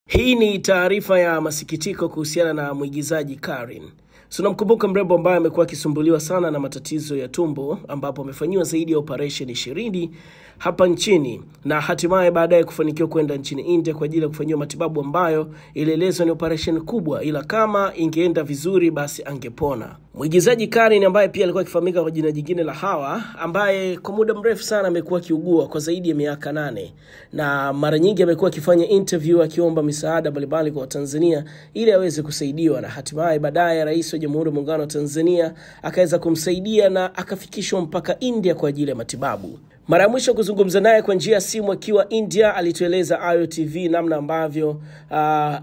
Hii ni taarifa ya masikitiko kuhusiana na mwigizaji Karen. Tunamkumbuka mrembo ambaye amekuwa akisumbuliwa sana na matatizo ya tumbo, ambapo amefanyiwa zaidi ya operation 20 hapa nchini na hatimaye baadaye kufanikiwa kwenda nchini India kwa ajili ya kufanyiwa matibabu ambayo ilielezwa ni operation kubwa, ila kama ingeenda vizuri basi angepona. Mwigizaji Karen ambaye pia alikuwa akifahamika kwa jina jingine la Hawa, ambaye kwa muda mrefu sana amekuwa akiugua kwa zaidi ya miaka 8 na mara nyingi amekuwa akifanya interview akiomba misaada mbalimbali kwa Tanzania ili aweze kusaidiwa, na hatimaye baadaye Rais wa Jamhuri ya Muungano wa Tanzania akaweza kumsaidia na akafikishwa mpaka India kwa ajili ya matibabu. Mara ya mwisho kuzungumza naye kwa njia ya simu akiwa India, alitueleza Ayo TV namna ambavyo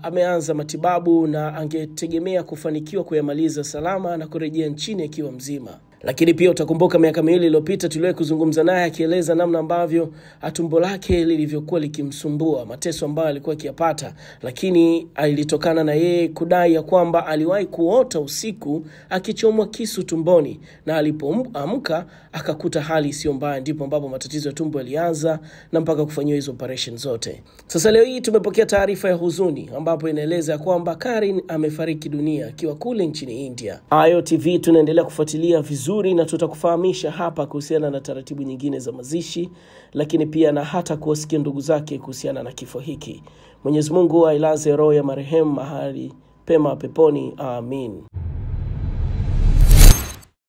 ameanza matibabu na angetegemea kufanikiwa kuyamaliza salama na kurejea nchini akiwa mzima. Lakini pia utakumbuka miaka 2 iliyopita tuliwahi kuzungumza naye akieleza namna ambavyo tumbo lake lilivyokuwa likimsumbua, mateso ambayo alikuwa akiyapata, lakini ilitokana na yeye kudai ya kwamba aliwahi kuota usiku akichomwa kisu tumboni, na alipoamka akakuta hali sio mbaya, ndipo ambapo matatizo ya tumbo yalianza na mpaka kufanywa hizo operation zote. Sasa leo hii tumepokea taarifa ya huzuni ambapo inaeleza kwamba Karen amefariki dunia akiwa kule nchini India. Ayo TV tunaendelea kufuatilia vizuri na tutakufahamisha hapa kuhusiana na taratibu nyingine za mazishi, lakini pia na hata kuwasikia ndugu zake kuhusiana na kifo hiki. Mwenyezi Mungu ailaze roho ya marehemu mahali pema peponi. Amin.